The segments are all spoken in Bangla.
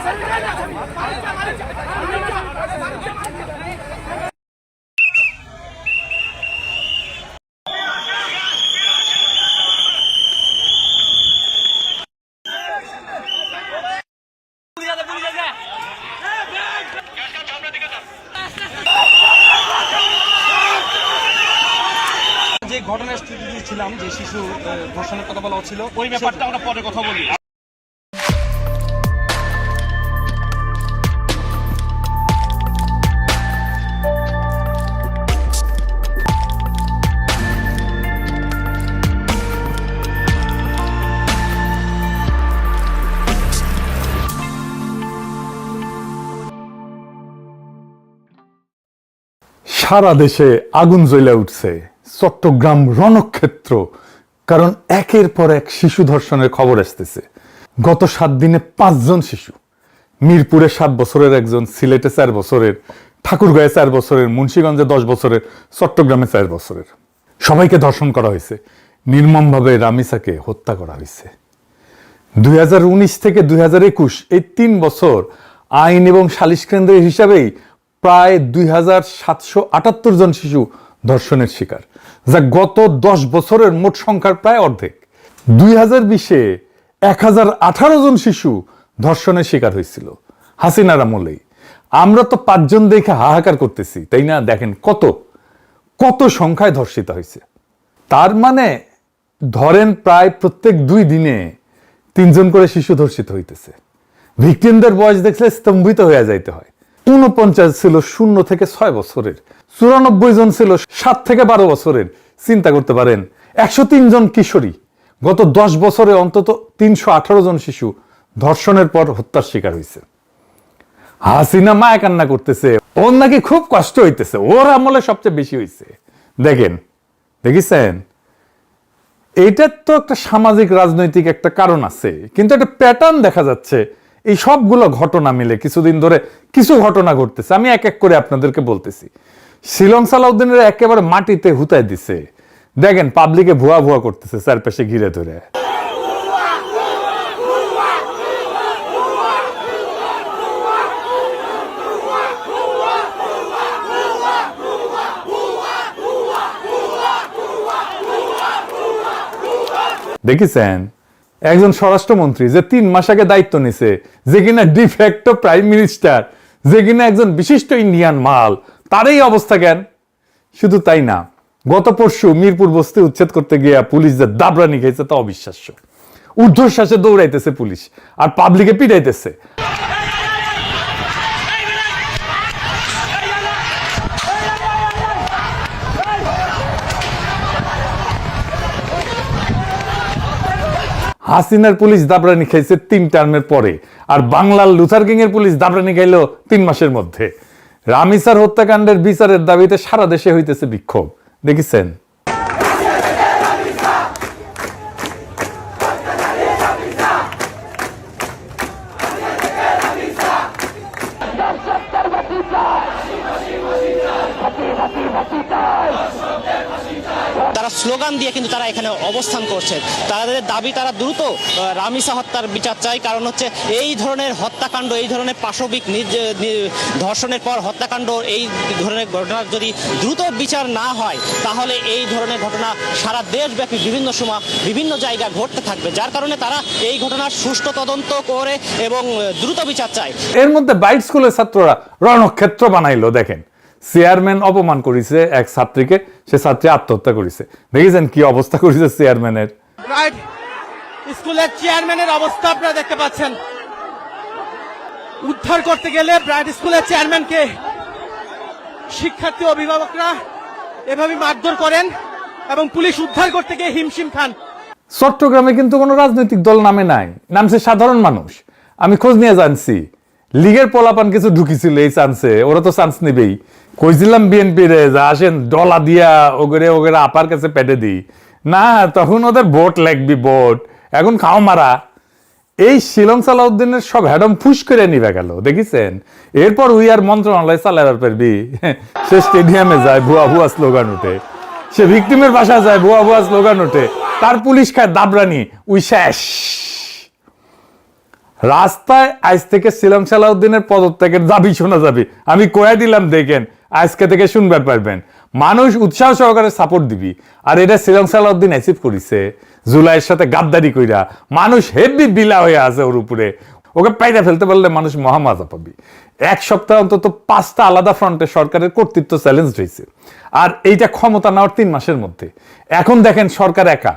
যে ঘটনার স্থিতিতে ছিলাম, যে শিশু ধর্ষণের কথা বলা হচ্ছিল, ওই ব্যাপারটা আমরা পরে কথা বলি। সারা দেশে আগুন জ্বলে উঠছে, চট্টগ্রাম রণক্ষেত্র। কারণ একের পর এক শিশু ধর্ষণের খবর আসতেছে। গত 7 দিনে 5 জন শিশু, মিরপুরে 7 বছরের একজন, সিলেটে 4 বছরের, ঠাকুরগাঁয়ে 4 বছরের, মুন্সিগঞ্জে 10 বছরের, চট্টগ্রামে 4 বছরের, সবাইকে ধর্ষণ করা হয়েছে। নির্মমভাবে রামিসাকে হত্যা করা হয়েছে। 2019 থেকে 2021 এই 3 বছর আইন এবং সালিশ কেন্দ্রের হিসাবেই প্রায় 2778 জন শিশু ধর্ষণের শিকার, যা গত 10 বছরের মোট সংখ্যার প্রায় অর্ধেক। 2020-এ 1018 জন শিশু ধর্ষণের শিকার হয়েছিল হাসিনার আমলেই। আমরা তো 5 জন দেখে হাহাকার করতেছি, তাই না? দেখেন কত কত সংখ্যায় ধর্ষিত হয়েছে। তার মানে ধরেন প্রায় প্রত্যেক 2 দিনে 3 জন করে শিশু ধর্ষিত হইতেছে। ভিকটিমদের বয়স দেখলে স্তম্ভিত হয়ে যাইতে হয়। 49 ছিল 0 থেকে 6 বছরের, 94 জন ছিল 7 থেকে 12 বছরের। চিন্তা করতে পারেন, 103 জন কিশোরী। গত 10 বছরে অন্তত 318 জন শিশু ধর্ষণের পর হত্যার শিকার হয়েছে। হাসিনা মায়া কান্না করতেছে, ওর নাকি খুব কষ্ট হইতেছে, ওর আমলে সবচেয়ে বেশি হয়েছে। দেখেছেন, এইটার তো একটা সামাজিক রাজনৈতিক একটা কারণ আছে, কিন্তু একটা প্যাটার্ন দেখা যাচ্ছে। এই সবগুলো ঘটনা মিলে কিছুদিন ধরে কিছু ঘটনা ঘটতেছে। আমি এক এক করে আপনাদেরকে বলতেছি। শিলং সালাউদ্দিনের একেবারে মাটিতে হুতায় দিছে। দেখেন পাবলিকে ভুয়া ভুয়া করতেছে চারপাশে ঘিরে ধরে। দেখেছেন, একজন স্বরাষ্ট্রমন্ত্রী যে 3 মাস আগে দায়িত্ব নিছে, যে কিনা ডিফ্যাক্টো প্রাইম মিনিস্টার, যে কিনা একজন বিশিষ্ট ইন্ডিয়ান মাল, তারই অবস্থা জ্ঞান। শুধু তাই না, গত পরশু মিরপুর বস্তি উচ্ছেদ করতে গিয়ে পুলিশ যে দাবরানি খেয়েছে তা অবিশ্বাস্য। ঊর্ধ্বশ্বাসে দৌড়াইতেছে পুলিশ আর পাবলিকে পিটাইতেছে। হাসিনার পুলিশ দাবরানি খাইছে 3 টার্মের পরে, আর বাংলার লুথার কিং এর পুলিশ দাবরানি খাইল 3 মাসের মধ্যে। রামিসার হত্যাকাণ্ডের বিচারের দাবিতে সারা দেশে হইতেছে বিক্ষোভ। দেখেছেন, তারা স্লোগান দিয়ে কিন্তু তারা এখানে অবস্থান করছে। তাদের দাবি, তারা দ্রুত রামিসা হত্যার বিচার চাই। কারণ হচ্ছে এই ধরনের হত্যাকাণ্ড, এই ধরনের পাশবিক ধর্ষণের পর হত্যাকাণ্ড, এই ধরনের ঘটনার যদি দ্রুত বিচার না হয়, তাহলে এই ধরনের ঘটনা সারা দেশব্যাপী বিভিন্ন সময় বিভিন্ন জায়গায় ঘটতে থাকবে। যার কারণে তারা এই ঘটনার সুষ্ঠু তদন্ত করে এবং দ্রুত বিচার চায়। এর মধ্যে বাইট স্কুলের ছাত্ররা রণক্ষেত্র বানাইলো। দেখেন, চেয়ারম্যান অপমান করেছে এক ছাত্রীকে, সে ছাত্রী আত্মহত্যা করেছে। দেখেছেন কি অবস্থা করেছে চেয়ারম্যানের। রাইট স্কুলের চেয়ারম্যানের অবস্থা আপনারা দেখতে পাচ্ছেন। উদ্ধার করতে গেলে ব্রাইট স্কুলের চেয়ারম্যানকে শিক্ষার্থী অভিভাবকরা এভাবে মারধর করেন এবং পুলিশ উদ্ধার করতে গিয়ে হিমশিম খান। চট্টগ্রামে কিন্তু কোনো রাজনৈতিক দল নামে নাই, নামছে সাধারণ মানুষ। আমি খোঁজ নিয়ে জানছি, লীগের পোলাপান কিছু ঢুকিছিল এই চান্সে, ওরা তো চান্স নেবেই। কইছিলাম বিএনপি রে যা আসেন ডলা দিয়া ওগরে ওগরে আপার কাছে পেটে দিই না, তখন ওদের ভোট লাগবি, ভোট এখন খাও মারা। এই শিলং সালাউদ্দিনের সব হ্যাডম ফুস করে নিবে গেল। দেখেছেন, এরপর উই আর মন্ত্রণালয় চালাবার পারবি। সে স্টেডিয়ামে যায়, ভুয়া ভুয়া স্লোগান উঠে। সে ভিকটিমের বাসা যায়, ভুয়া ভুয়া স্লোগান ওঠে। তার পুলিশ খায় দাবরানি, উই শেষ। রাস্তায় আজ থেকে সিলং সালাউদ্দিনের পদত্যাগের দাবি শোনা যাবে। আমি কয়ে দিলাম, দেখেন আজকে থেকে শুনবার পারবেন। মানুষ উৎসাহ সহকারে সাপোর্ট দিবি। আর এটা সিলং সালাউদ্দিন অ্যাচিভ করিছে জুলাইয়ের সাথে গাদ্দারি কইরা। মানুষ হেভি বিলা হয়ে আছে ওর উপরে। ওকে পাইরা ফেলতে পারলে মানুষ মহামজা পাবি। এক সপ্তাহ অন্তত 5টা আলাদা ফ্রন্টে সরকারের কর্তৃত্ব চ্যালেঞ্জ হয়েছে, আর এইটা ক্ষমতা নেওয়ার 3 মাসের মধ্যে। এখন দেখেন সরকার একা।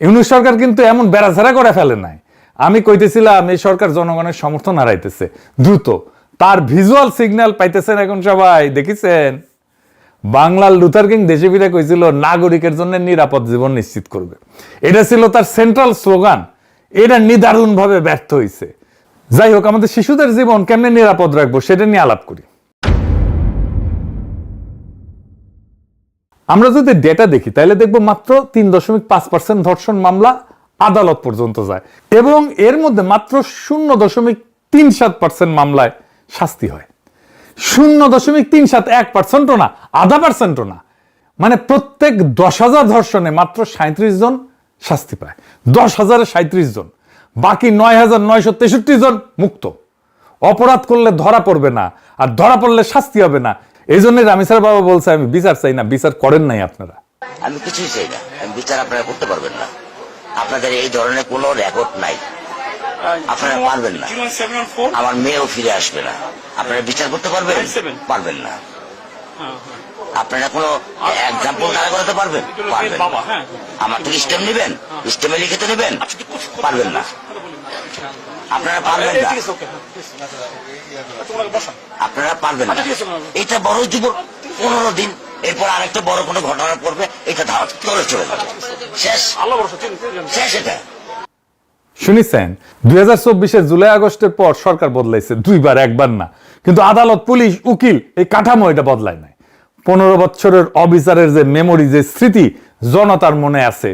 ইউনূস সরকার কিন্তু এমন বেড়াঝাড়া করে ফেলে নাই। আমি কইতেছিলাম এই সরকার জনগণের সমর্থন হারাইতেছে দ্রুত, তার ভিজুয়াল সিগন্যাল পাইতেছেন এখন সবাই। দেখেছেন বাংলার লুথার কিং দেশে ফিরে কইছিল নাগরিকের জন্য নিরাপদ জীবন নিশ্চিত করবে। এটা ছিল তার সেন্ট্রাল স্লোগান। এটা নিদারুণভাবে ব্যর্থ হয়েছে। যাই হোক, আমাদের শিশুদের জীবন কেমনে নিরাপদ রাখবো সেটা নিয়ে আলাপ করি। আমরা যদি ডেটা দেখি তাহলে দেখবো মাত্র 3.5% ধর্ষণ মামলা আদালত পর্যন্ত যায়, এবং এর মধ্যে মাত্র 0.37% মামলায় শাস্তি হয়। 0.37, 1%ও না, 0.5%ও না। মানে প্রত্যেক 10,000 ধর্ষণে মাত্র 37 জন শাস্তি পায়। 10,000-এ 37 জন, বাকি 9,963 জন মুক্ত। অপরাধ করলে ধরা পড়বে না, আর ধরা পড়লে শাস্তি হবে না। এই জন্য রামিসার বাবা বলছে আমি বিচার চাই না। বিচার করেন নাই আপনারা। আমি কিছুই চাই না, বিচার আপনারা করতে পারবেন না। আপনাদের এই ধরনের কোনো রেকর্ড নাই, আপনারা পারবেন না। আমার মেয়েও ফিরে আসবে না। আপনারা বিচার করতে পারবেন? পারবেন না। আপনারা কোনো এক্সাম্পল দাঁড়া করাতে পারবেন? পারবেন না। আমার থেকে স্টেম নেবেন, স্টেমে লিখে তো নেবেন? পারবেন না। আপনারা পারবেন না, আপনারা পারবেন না। এটা বড় যুবক 15 দিন, এরপর আরেকটা বড় কোনো ঘটনা পড়বে, এটা ধাওয়া করে চলে যাবে। শেষ, শেষ। এটা শুনেছেন 2024-এর জুলাই আগস্টের পর সরকার বদলাইছে 2বার, 1বার না। কিন্তু আদালত, পুলিশ, উকিল এই কাঠামো এটা বদলায় নাই। 15 বছরের অবিচারের যে মেমোরি, যে স্মৃতি জনতার মনে আছে,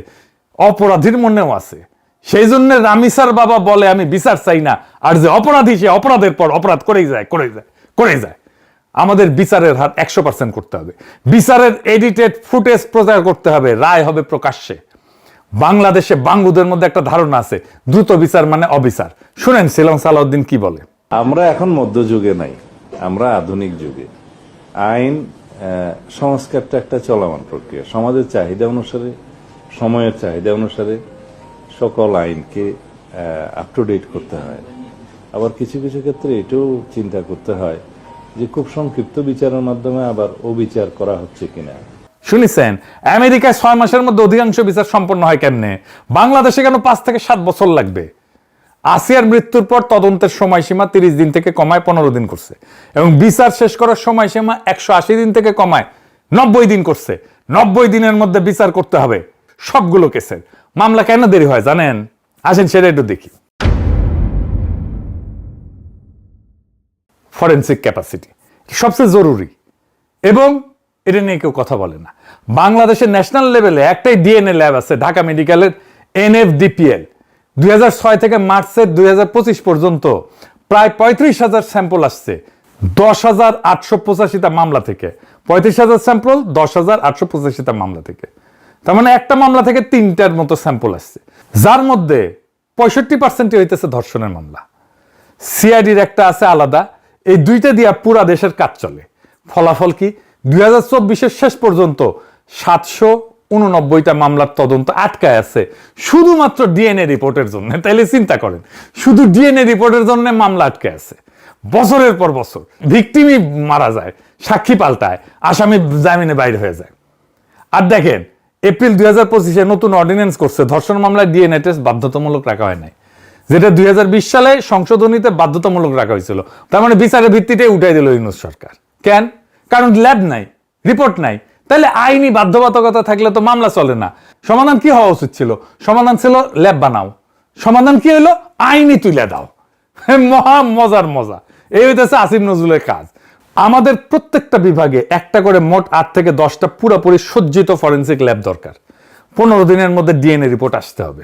অপরাধীর মনেও আছে। সেই জন্য রামিসার বাবা বলে আমি বিচার চাই না, আর যে অপরাধী সে অপরাধের পর অপরাধ করেই যায়। আমাদের বিচারের হার 100% করতে হবে। বিচারের এডিটেড ফুটেজ প্রচার করতে হবে, রায় হবে প্রকাশ্যে। বাংলাদেশে বাঙ্গুদের মধ্যে একটা ধারণা আছে দ্রুত বিচার মানে অবিচার। শুনেন সিলং সালাউদ্দিন কি বলে। আমরা এখন মধ্যযুগে নাই, আমরা আধুনিক যুগে। আইন সংস্কারটা একটা চলমান প্রক্রিয়া। সমাজের চাহিদা অনুসারে, সময়ের চাহিদা অনুসারে সকল আইনকে আপ টু ডেট করতে হয়। আবার কিছু কিছু ক্ষেত্রে এটাও চিন্তা করতে হয় যে খুব সংক্ষিপ্ত বিচারের মাধ্যমে আবার অবিচার করা হচ্ছে কিনা। শুনেছেন আমেরিকায় 6 মাসের মধ্যে অধিকাংশ বিচার সম্পন্ন হয় কেমনে? বাংলাদেশে কেন 5 থেকে 7 বছর লাগবে? আসিয়ার মৃত্যুর পর তদন্তের সময়সীমা 30 দিন থেকে কমায় 15 দিন করছে, এবং বিচার শেষ করার সময়সীমা 180 দিন থেকে কমায় 90 দিন করছে। 90 দিনের মধ্যে বিচার করতে হবে সবগুলো কেসের। মামলা কেন দেরি হয় জানেন? আসেন সেটা একটু দেখি। ফরেনসিক ক্যাপাসিটি সবচেয়ে জরুরি, এবং এটা নিয়ে কেউ কথা বলে না। বাংলাদেশের ন্যাশনাল লেভেলে একটাই ডিএনএ ল্যাব আছে, ঢাকা মেডিকেলের NFDPL। 2006 থেকে মার্চের 2025 পর্যন্ত প্রায় 35,000 স্যাম্পল আসছে 10,885টা মামলা থেকে। 35,000 স্যাম্পল 10,885টা মামলা থেকে। তার মানে একটা মামলা থেকে 3টার মতো স্যাম্পল আসছে, যার মধ্যে 65% হইতেছে ধর্ষণের মামলা। সিআইডির একটা আছে আলাদা। এই দুইটা দিয়া পুরা দেশের কাজ চলে। ফলাফল কি? 2024-এর শেষ পর্যন্ত 789টা মামলার তদন্ত আটকায় আছে শুধুমাত্র ডিএনএ রিপোর্টের জন্য। তাইলে চিন্তা করেন, শুধু ডিএনএ রিপোর্টের জন্য মামলা আটকে আছে। বছরের পর বছর ভিকটিমই মারা যায়, সাক্ষী পাল্টায়, আসামি জামিনে বাইরে হয়ে যায়। আর দেখেন এপ্রিল 2025-এ নতুন অর্ডিন্যান্স করছে, ধর্ষণ মামলায় ডিএনএ টেস্ট বাধ্যতামূলক রাখা হয় নাই, যেটা 2020 সালে সংশোধনীতে বাধ্যতামূলক রাখা হয়েছিল। তার মানে বিচারের ভিত্তিটাই উঠাই দিল ইউনূস সরকার। কেন? কারণ ল্যাব নাই, রিপোর্ট নাই। তাহলে আইনি বাধ্যবাধকতা থাকলে তো মামলা চলে না। সমাধান কি হওয়া উচিত ছিল? সমাধান ছিল ল্যাব বানাও। সমাধান কি হলো? আইনি তুলে দাও। মহা মজার মজা। এই হইতেছে আসিফ নজরুলের কাজ। আমাদের প্রত্যেকটা বিভাগে একটা করে মোট 8 থেকে 10টা পুরোপুরি সজ্জিত ফরেনসিক ল্যাব দরকার। 15 দিনের মধ্যে ডিএনএ রিপোর্ট আসতে হবে।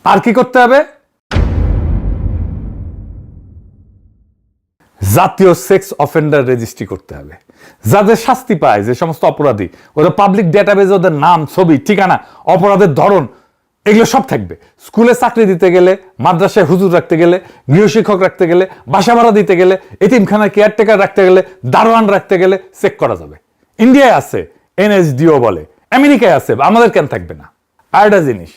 আর কি করতে হবে? জাতীয় সেক্স অফেন্ডার রেজিস্ট্রি করতে হবে। যাদের শাস্তি পায় যে সমস্ত অপরাধী, ওরা পাবলিক ডেটাবেজে ওদের নাম, ছবি, ঠিকানা, অপরাধের ধরন এগুলো সব থাকবে। স্কুলে চাকরি দিতে গেলে, মাদ্রাসায় হুজুর রাখতে গেলে, গৃহশিক্ষক রাখতে গেলে, বাসা ভাড়া দিতে গেলে, এতিমখানায় কেয়ারটেকার রাখতে গেলে, দারোয়ান রাখতে গেলে চেক করা যাবে। ইন্ডিয়ায় আছে এনএসডিও বলে, আমেরিকায় আছে, আমাদের কেন থাকবে না? আর একটা জিনিস,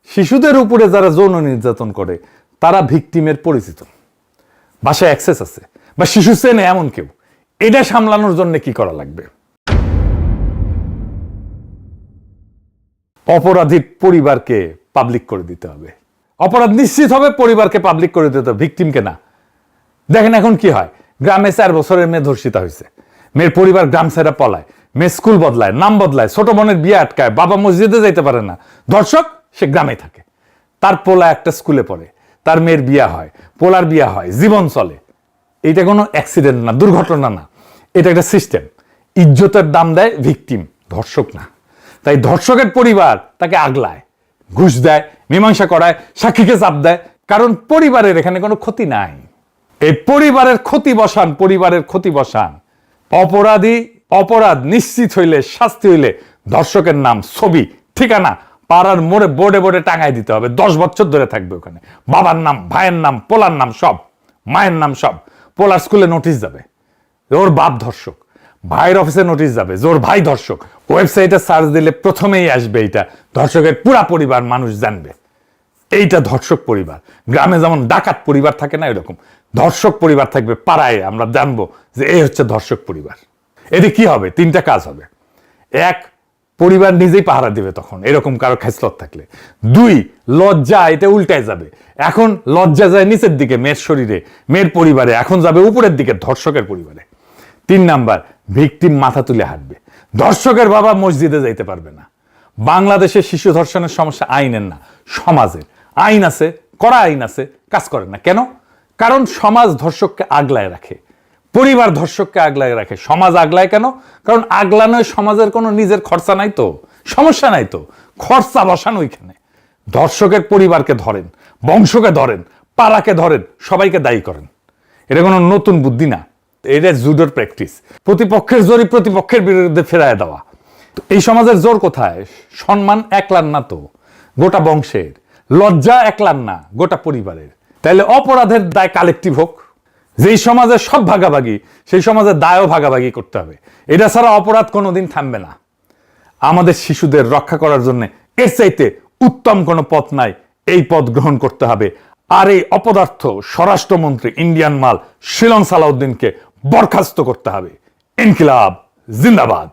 শিশুদের উপরে যারা যৌন নির্যাতন করে তারা ভিকটিমের পরিচিত, বাসায় অ্যাক্সেস আছে, বা শিশু চেনে এমন কেউ, এটা সামলানোর জন্য কি করা লাগবে? অপরাধীর পরিবারকে পাবলিক করে দিতে হবে। অপরাধ নিশ্চিত হবে, পরিবারকে পাবলিক করে দিতে হবে, ভিকটিমকে না। দেখেন এখন কি হয়, গ্রামে 4 বছরের মেয়ে ধর্ষিতা হয়েছে, মেয়ের পরিবার গ্রাম ছেড়ে পলায়, মেয়ে স্কুল বদলায়, নাম বদলায়, ছোট বোনের বিয়ে আটকায়, বাবা মসজিদে যাইতে পারে না, ধর্ষক সে গ্রামে থাকে। তার পোলা একটা স্কুলে পড়ে, তার মেয়ের বিয়া হয়, পোলার বিয়া হয়, জীবন চলে। এটা কোনো অ্যাক্সিডেন্ট না, দুর্ঘটনা না, এটা একটা সিস্টেম। ইজ্জতের দাম দেয় ভিকটিম, ধর্ষক না। তাই ধর্ষকের পরিবার তাকে আগলায়, ঘুষ দেয়, মীমাংসা করায়, সাক্ষীকে চাপ দেয়, কারণ পরিবারের এখানে কোনো ক্ষতি নাই। এই পরিবারের ক্ষতি বসান, পরিবারের ক্ষতি বসান। অপরাধ নিশ্চিত হইলে, শাস্তি হইলে ধর্ষকের নাম, ছবি, ঠিকানা পাড়ার মোড়ে বোর্ডে বোর্ডে টাঙাই দিতে হবে। 10 বছর ধরে থাকবে ওখানে, বাবার নাম, ভাইয়ের নাম, পোলার নাম সব, মায়ের নাম সব। পোলার স্কুলে নোটিশ যাবে ওর বাপ ধর্ষক, ভাইয়ের অফিসে নোটিশ যাবে যে ওর ভাই ধর্ষক। ওয়েবসাইটে সার্চ দিলে প্রথমেই আসবে এইটা, ধর্ষকের পুরা পরিবার মানুষ জানবে এইটা ধর্ষক পরিবার। গ্রামে যেমন ডাকাত পরিবার থাকে না, এরকম ধর্ষক পরিবার থাকবে পাড়ায়, আমরা জানবো যে এই হচ্ছে ধর্ষক পরিবার। এতে কি হবে? 3টা কাজ হবে। 1, পরিবার নিজেই পাহারা দিবে তখন এরকম কারো খেসলত থাকলে। 2, লজ্জা এটা উল্টায় যাবে, এখন লজ্জা যায় নিচের দিকে মেয়ের শরীরে, মেয়ের পরিবারে, এখন যাবে উপরের দিকে ধর্ষকের পরিবারে। 3 নাম্বার, ভিকটিম মাথা তুলে হাঁটবে, ধর্ষকের বাবা মসজিদে যাইতে পারবে না। বাংলাদেশে শিশু ধর্ষণের সমস্যা আইনের না, সমাজের। আইন আছে, কড়া আইন আছে, কাজ করে না কেন? কারণ সমাজ ধর্ষককে আগলায় রাখে, পরিবার ধর্ষককে আগলায় রাখে। সমাজ আগলায় কেন? কারণ আগলানোয় সমাজের কোনো নিজের খরচা নাই তো, সমস্যা নাই তো, খরচা বসান ওইখানে। ধর্ষকের পরিবারকে ধরেন, বংশকে ধরেন, পাড়াকে ধরেন, সবাইকে দায়ী করেন। এটা কোনো নতুন বুদ্ধি না, এটা জুডোর প্র্যাকটিস। প্রতিপক্ষের জোরই প্রতিপক্ষের বিরুদ্ধে ফেরায় দেওয়া। এই সমাজের জোর কোথায়? সম্মান একলার না তো, গোটা বংশের। লজ্জা একলার না, গোটা পরিবারের। তাহলে অপরাধের দায় কালেকটিভ হোক। যেই সমাজে সব ভাগাভাগি, সেই সমাজের দায়ও ভাগাভাগি করতে হবে। এটা ছাড়া অপরাধ কোনোদিন থামবে না। আমাদের শিশুদের রক্ষা করার জন্য এর চাইতে উত্তম কোনো পথ নাই, এই পথ গ্রহণ করতে হবে। আর এই অপদার্থ স্বরাষ্ট্রমন্ত্রী ইন্ডিয়ান মাল শিলং সালাউদ্দিনকে বরখাস্ত করতে হবে। ইনকিলাব জিন্দাবাদ।